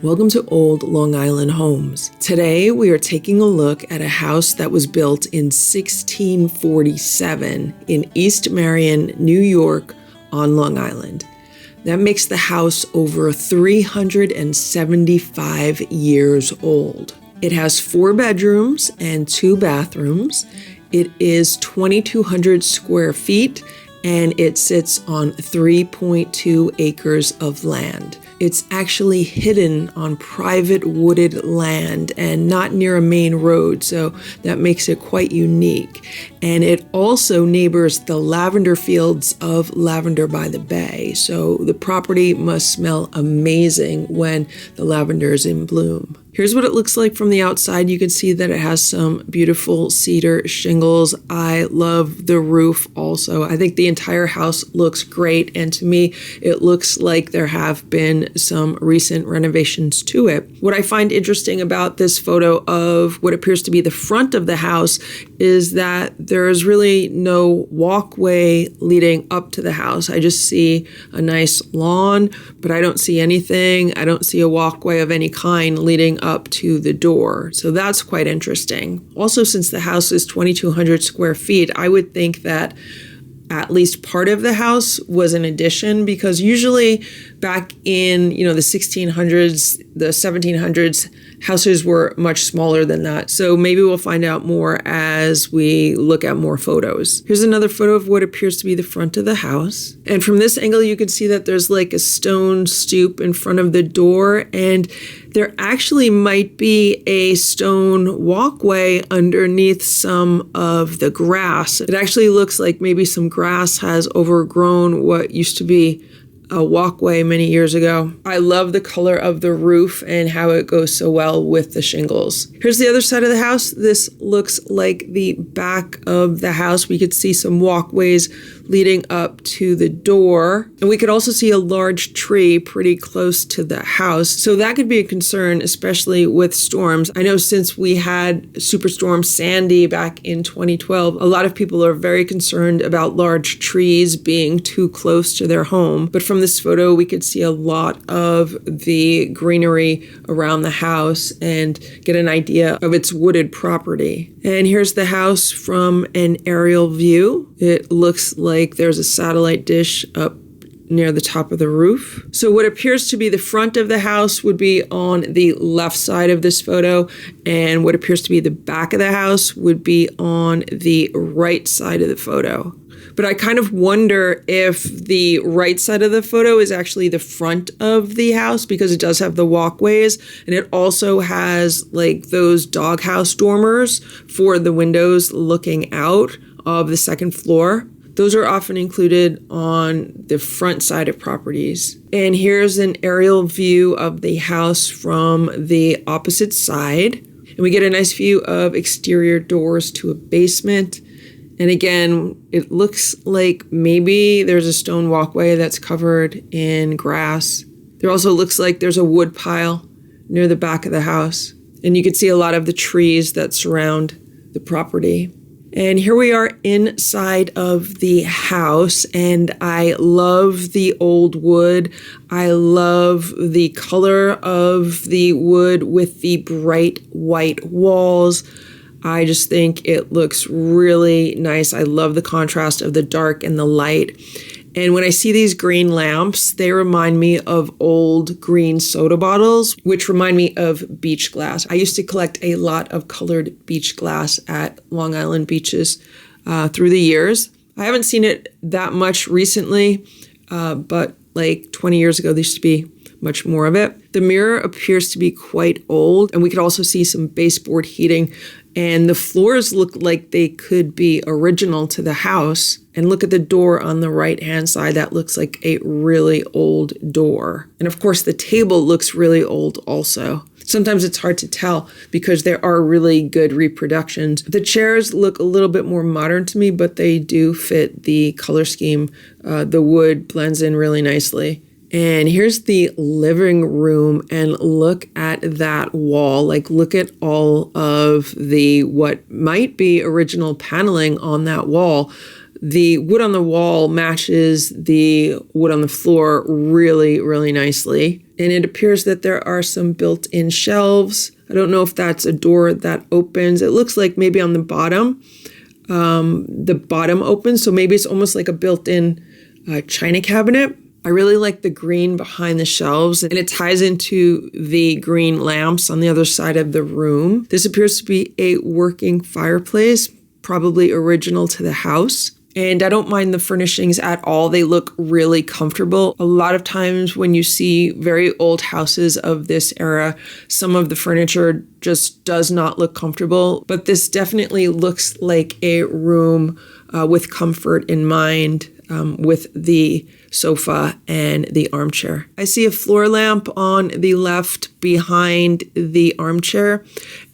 Welcome to Old Long Island Homes. Today we are taking a look at a house that was built in 1647 in East Marion, New York on Long Island. That makes the house over 375 years old. It has 4 bedrooms and 2 bathrooms. It is 2,200 square feet and it sits on 3.2 acres of land. It's actually hidden on private wooded land and not near a main road, so that makes it quite unique. And it also neighbors the lavender fields of Lavender by the Bay, so the property must smell amazing when the lavender is in bloom. Here's what it looks like from the outside. You can see that it has some beautiful cedar shingles. I love the roof also. I think the entire house looks great, and to me, it looks like there have been some recent renovations to it. What I find interesting about this photo of what appears to be the front of the house is that there's really no walkway leading up to the house. I just see a nice lawn, but I don't see anything. I don't see a walkway of any kind leading up to the door. So that's quite interesting. Also, since the house is 2,200 square feet, I would think that at least part of the house was an addition, because usually back in, the 1600s, the 1700s, houses were much smaller than that. So maybe we'll find out more as we look at more photos. Here's another photo of what appears to be the front of the house. And from this angle, you can see that there's like a stone stoop in front of the door, and there actually might be a stone walkway underneath some of the grass. It actually looks like maybe some grass has overgrown what used to be a walkway many years ago. I love the color of the roof and how it goes so well with the shingles. Here's the other side of the house. This looks like the back of the house. We could see some walkways leading up to the door. And we could also see a large tree pretty close to the house. So that could be a concern, especially with storms. I know since we had Superstorm Sandy back in 2012, a lot of people are very concerned about large trees being too close to their home. But from this photo, we could see a lot of the greenery around the house and get an idea of its wooded property. And here's the house from an aerial view. It looks like there's a satellite dish up near the top of the roof. So what appears to be the front of the house would be on the left side of this photo, and what appears to be the back of the house would be on the right side of the photo. But I kind of wonder if the right side of the photo is actually the front of the house, because it does have the walkways, and it also has like those doghouse dormers for the windows looking out of the second floor. Those are often included on the front side of properties. And here's an aerial view of the house from the opposite side. And we get a nice view of exterior doors to a basement. And again, it looks like maybe there's a stone walkway that's covered in grass. There also looks like there's a wood pile near the back of the house. And you can see a lot of the trees that surround the property. And here we are inside of the house, and I love the old wood. I love the color of the wood with the bright white walls. I just think it looks really nice. I love the contrast of the dark and the light. And when I see these green lamps, they remind me of old green soda bottles, which remind me of beach glass. I used to collect a lot of colored beach glass at Long Island beaches through the years. I haven't seen it that much recently, but like 20 years ago, there used to be much more of it. The mirror appears to be quite old, and we could also see some baseboard heating, and the floors look like they could be original to the house. And look at the door on the right-hand side. That looks like a really old door. And of course, the table looks really old also. Sometimes it's hard to tell because there are really good reproductions. The chairs look a little bit more modern to me, but they do fit the color scheme. The wood blends in really nicely. And here's the living room, and look at that wall. Like, look at all of the what might be original paneling on that wall. The wood on the wall matches the wood on the floor really, really nicely. And it appears that there are some built-in shelves. I don't know if that's a door that opens. It looks like maybe on the bottom opens. So maybe it's almost like a built-in china cabinet. I really like the green behind the shelves, and it ties into the green lamps on the other side of the room. This appears to be a working fireplace, probably original to the house. And I don't mind the furnishings at all. They look really comfortable. A lot of times when you see very old houses of this era, some of the furniture just does not look comfortable. But this definitely looks like a room with comfort in mind, with the sofa and the armchair. I see a floor lamp on the left behind the armchair.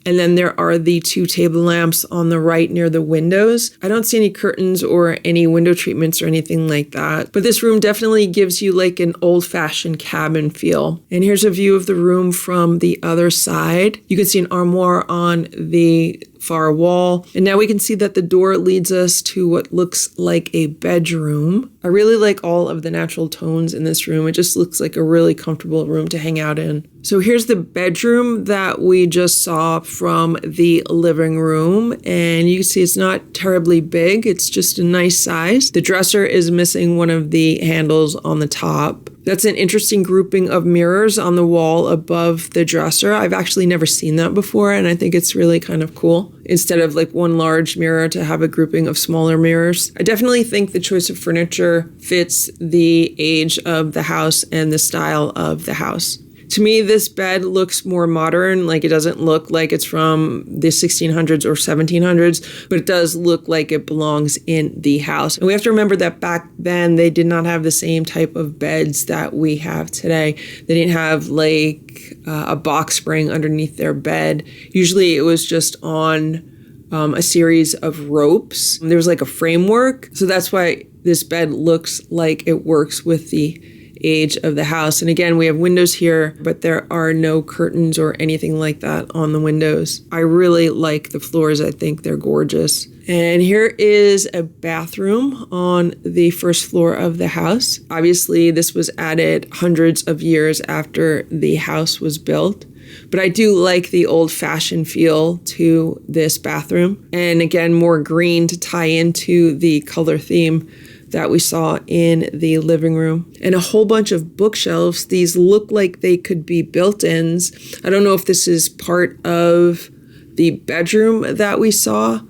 And then there are the two table lamps on the right near the windows. I don't see any curtains or any window treatments or anything like that. But this room definitely gives you like an old-fashioned cabin feel. And here's a view of the room from the other side. You can see an armoire on the far wall. And now we can see that the door leads us to what looks like a bedroom. I really like all of the natural tones in this room. It just looks like a really comfortable room to hang out in. So here's the bedroom that we just saw from the living room. And you can see it's not terribly big. It's just a nice size. The dresser is missing one of the handles on the top. That's an interesting grouping of mirrors on the wall above the dresser. I've actually never seen that before, and I think it's really kind of cool. Instead of like one large mirror, to have a grouping of smaller mirrors. I definitely think the choice of furniture fits the age of the house and the style of the house. To me, this bed looks more modern, like it doesn't look like it's from the 1600s or 1700s, but it does look like it belongs in the house. And we have to remember that back then, they did not have the same type of beds that we have today. They didn't have like a box spring underneath their bed. Usually it was just on a series of ropes. There was like a framework. So that's why this bed looks like it works with the age of the house. And again, we have windows here, but there are no curtains or anything like that on the windows. I really like the floors. I think they're gorgeous. And here is a bathroom on the first floor of the house. Obviously, this was added hundreds of years after the house was built. But I do like the old-fashioned feel to this bathroom. And again, more green to tie into the color theme that we saw in the living room. And a whole bunch of bookshelves. These look like they could be built-ins. I don't know if this is part of the bedroom that we saw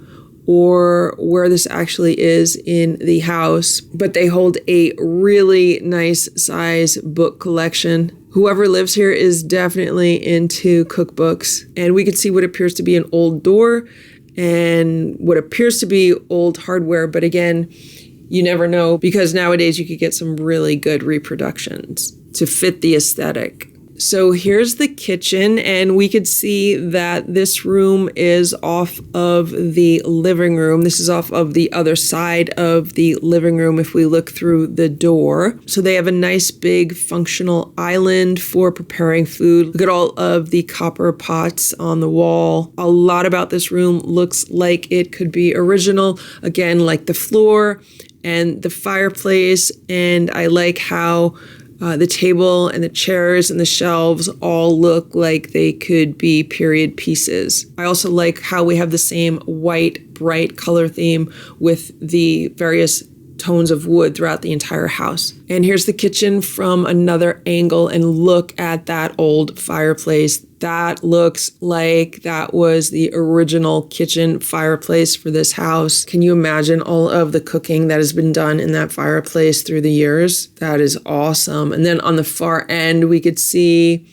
or where this actually is in the house, but they hold a really nice size book collection. Whoever lives here is definitely into cookbooks. And we can see what appears to be an old door and what appears to be old hardware. But again, you never know, because nowadays you could get some really good reproductions to fit the aesthetic. So here's the kitchen, and we could see that this room is off of the living room. This is off of the other side of the living room if we look through the door. So they have a nice big functional island for preparing food. Look at all of the copper pots on the wall. A lot about this room looks like it could be original. Again, like the floor and the fireplace, and I like how the table and the chairs and the shelves all look like they could be period pieces. I also like how we have the same white, bright color theme with the various tones of wood throughout the entire house. And here's the kitchen from another angle, and look at that old fireplace. That looks like that was the original kitchen fireplace for this house. Can you imagine all of the cooking that has been done in that fireplace through the years? That is awesome. And then on the far end, we could see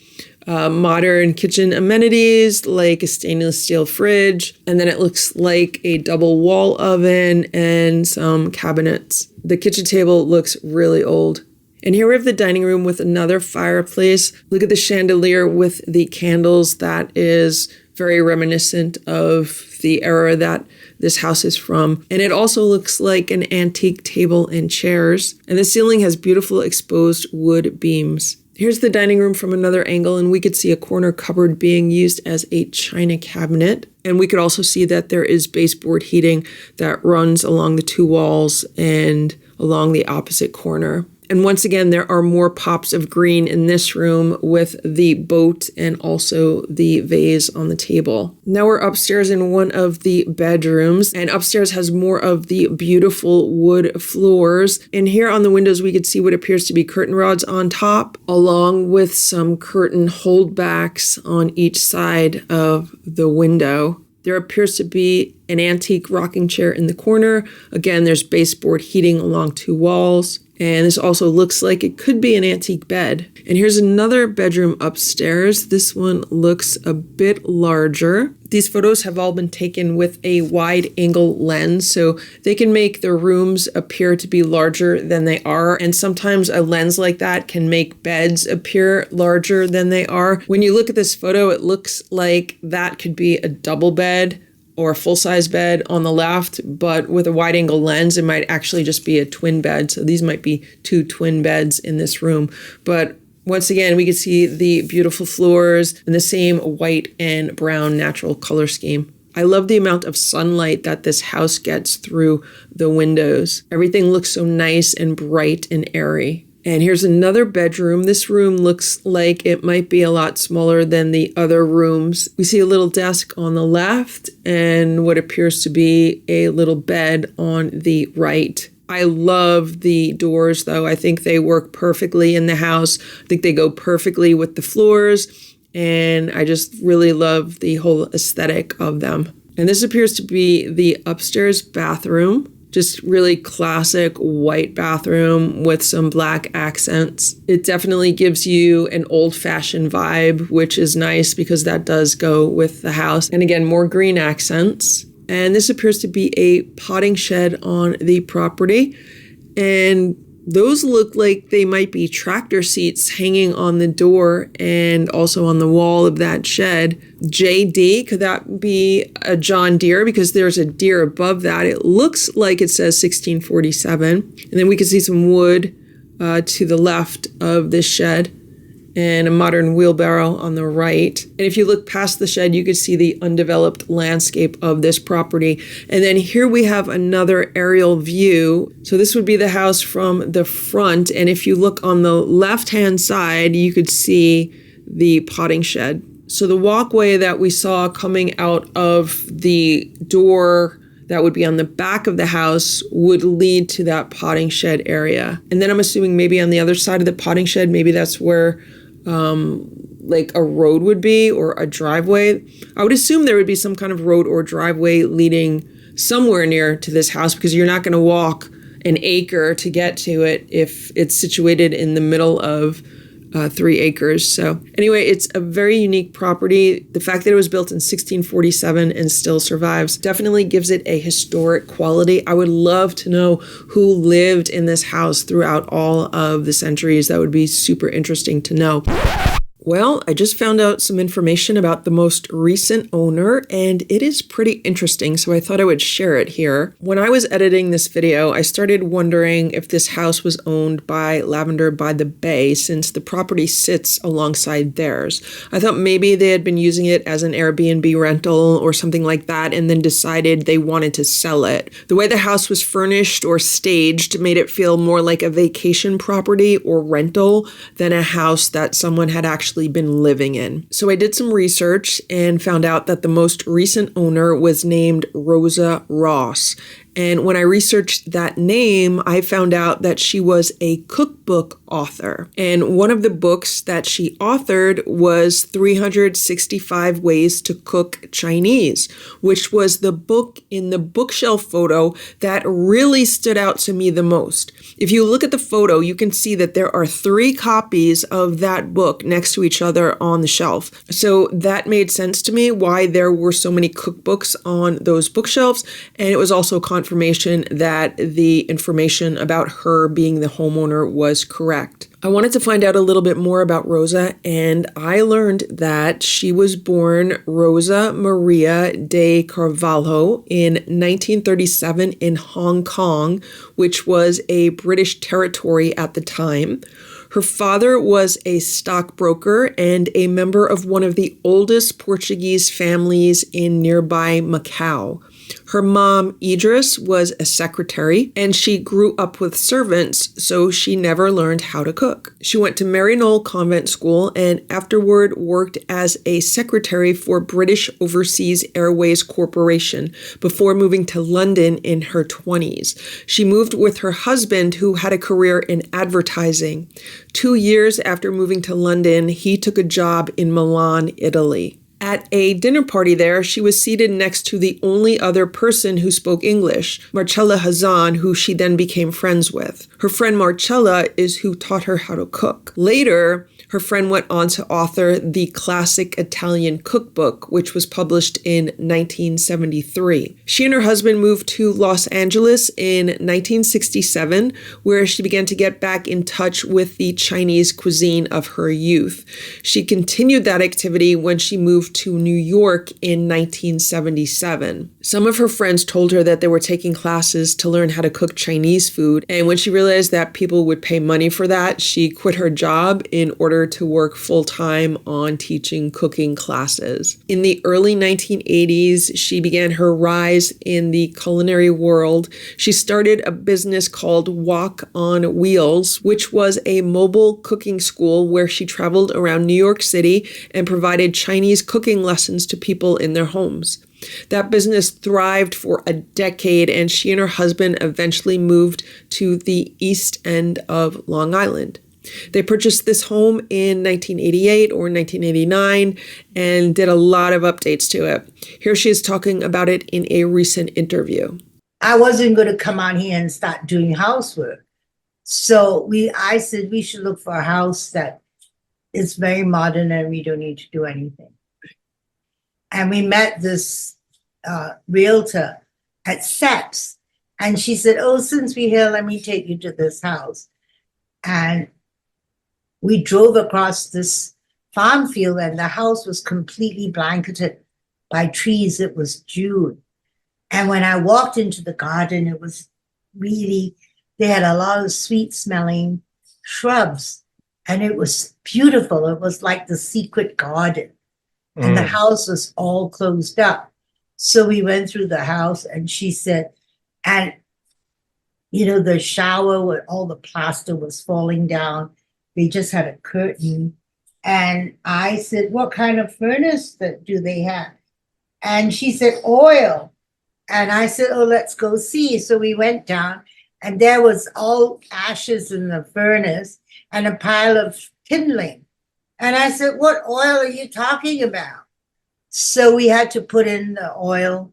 modern kitchen amenities like a stainless steel fridge. And then it looks like a double wall oven and some cabinets. The kitchen table looks really old. And here we have the dining room with another fireplace. Look at the chandelier with the candles. That is very reminiscent of the era that this house is from. And it also looks like an antique table and chairs. And the ceiling has beautiful exposed wood beams. Here's the dining room from another angle, and we could see a corner cupboard being used as a china cabinet. And we could also see that there is baseboard heating that runs along the two walls and along the opposite corner. And once again, there are more pops of green in this room with the boat and also the vase on the table. Now we're upstairs in one of the bedrooms, and upstairs has more of the beautiful wood floors. And here on the windows, we could see what appears to be curtain rods on top, along with some curtain holdbacks on each side of the window. There appears to be an antique rocking chair in the corner. Again, there's baseboard heating along two walls. And this also looks like it could be an antique bed. And here's another bedroom upstairs. This one looks a bit larger. These photos have all been taken with a wide angle lens, so they can make the rooms appear to be larger than they are. And sometimes a lens like that can make beds appear larger than they are. When you look at this photo, it looks like that could be a double bed or a full-size bed on the left, but with a wide-angle lens, it might actually just be a twin bed. So these might be two twin beds in this room. But once again, we can see the beautiful floors and the same white and brown natural color scheme. I love the amount of sunlight that this house gets through the windows. Everything looks so nice and bright and airy. And here's another bedroom. This room looks like it might be a lot smaller than the other rooms. We see a little desk on the left and what appears to be a little bed on the right. I love the doors, though. I think they work perfectly in the house. I think they go perfectly with the floors. And I just really love the whole aesthetic of them. And this appears to be the upstairs bathroom. Just really classic white bathroom with some black accents. It definitely gives you an old-fashioned vibe, which is nice because that does go with the house. And again, more green accents. And this appears to be a potting shed on the property. And those look like they might be tractor seats hanging on the door and also on the wall of that shed. JD, could that be a John Deere? Because there's a deer above that. It looks like it says 1647. And then we can see some wood to the left of this shed and a modern wheelbarrow on the right. And if you look past the shed, you can see the undeveloped landscape of this property. And then here we have another aerial view. So this would be the house from the front. And if you look on the left-hand side, you could see the potting shed. So the walkway that we saw coming out of the door that would be on the back of the house would lead to that potting shed area. And then I'm assuming maybe on the other side of the potting shed, maybe that's where like a road would be or a driveway. I would assume there would be some kind of road or driveway leading somewhere near to this house because you're not going to walk an acre to get to it if it's situated in the middle of 3 acres. So anyway, it's a very unique property. The fact that it was built in 1647 and still survives definitely gives it a historic quality. I would love to know who lived in this house throughout all of the centuries. That would be super interesting to know. Well, I just found out some information about the most recent owner, and it is pretty interesting, so I thought I would share it here. When I was editing this video, I started wondering if this house was owned by Lavender by the Bay, since the property sits alongside theirs. I thought maybe they had been using it as an Airbnb rental or something like that, and then decided they wanted to sell it. The way the house was furnished or staged made it feel more like a vacation property or rental than a house that someone had actually been living in. So I did some research and found out that the most recent owner was named Rosa Ross. And when I researched that name, I found out that she was a cookbook author. And one of the books that she authored was 365 Ways to Cook Chinese, which was the book in the bookshelf photo that really stood out to me the most. If you look at the photo, you can see that there are 3 copies of that book next to each other on the shelf. So that made sense to me why there were so many cookbooks on those bookshelves. And it was also confirmation that the information about her being the homeowner was correct. I wanted to find out a little bit more about Rosa, and I learned that she was born Rosa Maria de Carvalho in 1937 in Hong Kong, which was a British territory at the time. Her father was a stockbroker and a member of one of the oldest Portuguese families in nearby Macau. Her mom, Idris, was a secretary, and she grew up with servants, so she never learned how to cook. She went to Mary Knoll Convent School and afterward worked as a secretary for British Overseas Airways Corporation before moving to London in her 20s. She moved with her husband, who had a career in advertising. 2 years after moving to London, he took a job in Milan, Italy. At a dinner party there, she was seated next to the only other person who spoke English, Marcella Hazan, who she then became friends with. Her friend Marcella is who taught her how to cook. Later, her friend went on to author the classic Italian cookbook, which was published in 1973. She and her husband moved to Los Angeles in 1967, where she began to get back in touch with the Chinese cuisine of her youth. She continued that activity when she moved to New York in 1977. Some of her friends told her that they were taking classes to learn how to cook Chinese food, and when she realized that people would pay money for that, she quit her job in order to work full-time on teaching cooking classes. In the early 1980s, she began her rise in the culinary world. She started a business called Wok on Wheels, which was a mobile cooking school where she traveled around New York City and provided Chinese cooking lessons to people in their homes. That business thrived for a decade, and she and her husband eventually moved to the East End of Long Island. They purchased this home in 1988 or 1989 and did a lot of updates to it. Here she is talking about it in a recent interview. I wasn't going to come out here and start doing housework. So I said we should look for a house that is very modern and we don't need to do anything. And we met this realtor at Seps. And she said, oh, since we're here, let me take you to this house. And we drove across this farm field and the house was completely blanketed by trees. It was June. And when I walked into the garden, it was really, they had a lot of sweet smelling shrubs and it was beautiful. It was like the secret garden. And the house was all closed up. So we went through the house and she said, and you know, the shower where all the plaster was falling down. They just had a curtain. And I said, what kind of furnace do they have? And she said, oil. And I said, oh, let's go see. So we went down and there was all ashes in the furnace and a pile of kindling. And I said, what oil are you talking about? So we had to put in the oil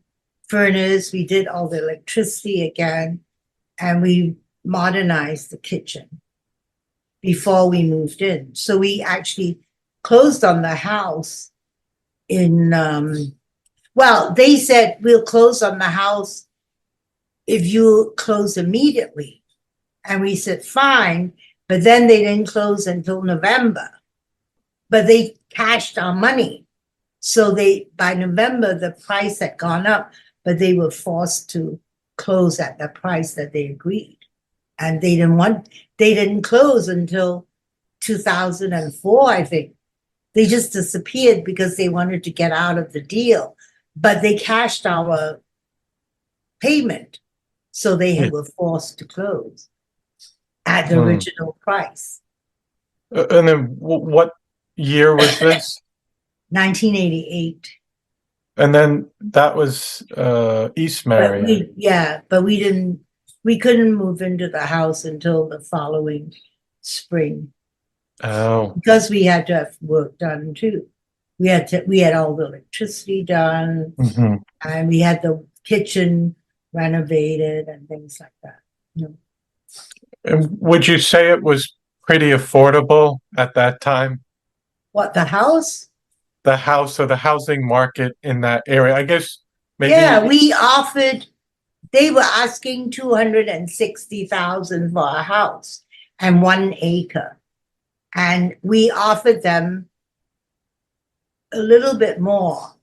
furnace. We did all the electricity again, and we modernized the kitchen before we moved in. So we actually closed on the house in, well, they said, we'll close on the house if you close immediately. And we said, fine. But then they didn't close until November. But they cashed our money. So by November, the price had gone up, but they were forced to close at the price that they agreed. And they didn't close until 2004, I think. They just disappeared because they wanted to get out of the deal. But they cashed our payment. So they were forced to close at the original price. And then what year was this? 1988. And then that was East Marion. But we couldn't move into the house until the following spring. Oh. Because we had to have work done too. We had all the electricity done, and we had the kitchen renovated and things like that. You know. And would you say it was pretty affordable at that time? What, the house? The house or the housing market in that area, I guess. Maybe. Yeah, we offered. They were asking $260,000 for a house and 1 acre, and we offered them a little bit more,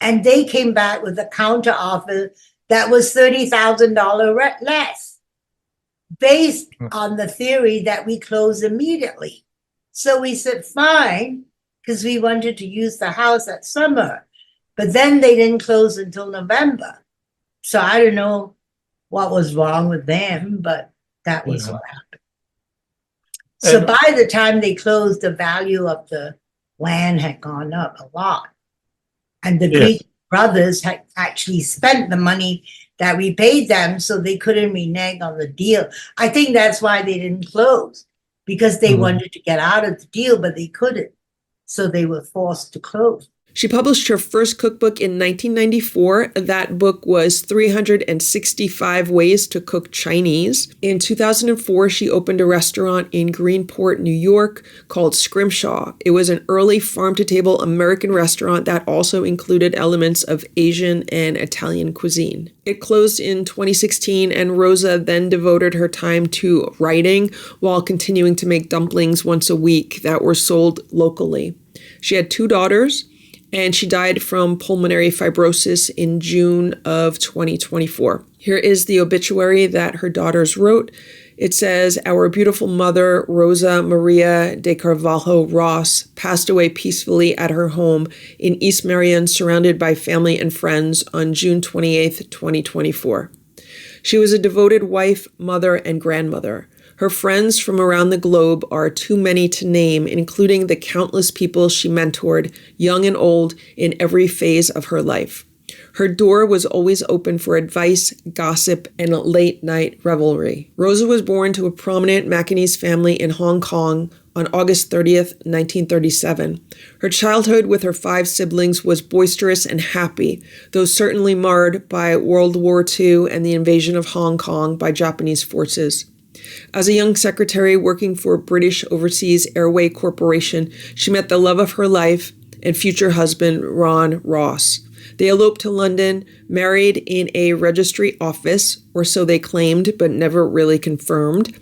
and they came back with a counter offer that was $30,000 less, based on the theory that we close immediately. So we said fine, because we wanted to use the house that summer, but then they didn't close until November. So I don't know what was wrong with them, but that was Yeah. what happened. So And by the time they closed, the value of the land had gone up a lot. And the yes, Greek brothers had actually spent the money that we paid them, so they couldn't renege on the deal. I think that's why they didn't close, because they Mhm. wanted to get out of the deal, but they couldn't. So they were forced to close. She published her first cookbook in 1994. That book was 365 Ways to Cook Chinese. In 2004, she opened a restaurant in Greenport, New York called Scrimshaw. It was an early farm-to-table American restaurant that also included elements of Asian and Italian cuisine. It closed in 2016, and Rosa then devoted her time to writing while continuing to make dumplings once a week that were sold locally. She had 2 daughters, and she died from pulmonary fibrosis in June of 2024. Here is the obituary that her daughters wrote. It says, "Our beautiful mother, Rosa Maria de Carvalho Ross, passed away peacefully at her home in East Marion, surrounded by family and friends on June 28th, 2024. She was a devoted wife, mother, and grandmother. Her friends from around the globe are too many to name, including the countless people she mentored, young and old, in every phase of her life. Her door was always open for advice, gossip, and late-night revelry." Rosa was born to a prominent Macanese family in Hong Kong on August 30th, 1937. Her childhood with her 5 siblings was boisterous and happy, though certainly marred by World War II and the invasion of Hong Kong by Japanese forces. As a young secretary working for British Overseas Airway Corporation, she met the love of her life and future husband, Ron Ross. They eloped to London, married in a registry office, or so they claimed, but never really confirmed,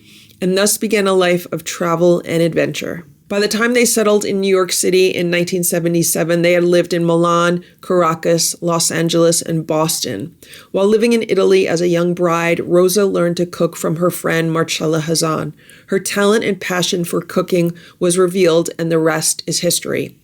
and thus began a life of travel and adventure. By the time they settled in New York City in 1977, they had lived in Milan, Caracas, Los Angeles, and Boston. While living in Italy as a young bride, Rosa learned to cook from her friend Marcella Hazan. Her talent and passion for cooking was revealed, and the rest is history.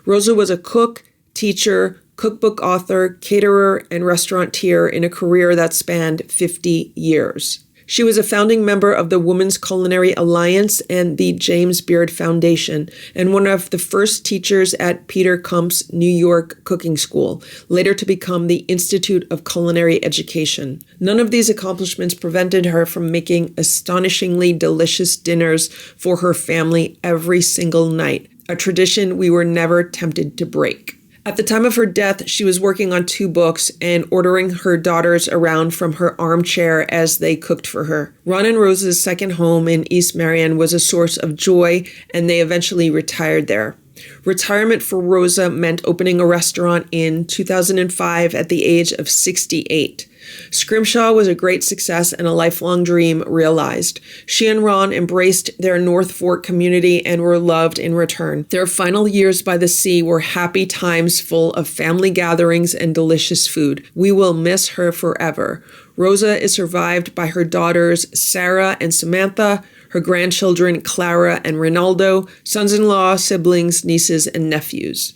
Rosa was a cook, teacher, cookbook author, caterer, and restaurateur in a career that spanned 50 years. She was a founding member of the Women's Culinary Alliance and the James Beard Foundation, and one of the first teachers at Peter Kump's New York Cooking School, later to become the Institute of Culinary Education. None of these accomplishments prevented her from making astonishingly delicious dinners for her family every single night, a tradition we were never tempted to break. At the time of her death, she was working on 2 books and ordering her daughters around from her armchair as they cooked for her. Ron and Rosa's second home in East Marion was a source of joy, and they eventually retired there. Retirement for Rosa meant opening a restaurant in 2005 at the age of 68. Scrimshaw was a great success and a lifelong dream realized. She and Ron embraced their North Fork community and were loved in return. Their final years by the sea were happy times full of family gatherings and delicious food. We will miss her forever. Rosa is survived by her daughters Sarah and Samantha, her grandchildren Clara and Ronaldo, sons-in-law, siblings, nieces, and nephews.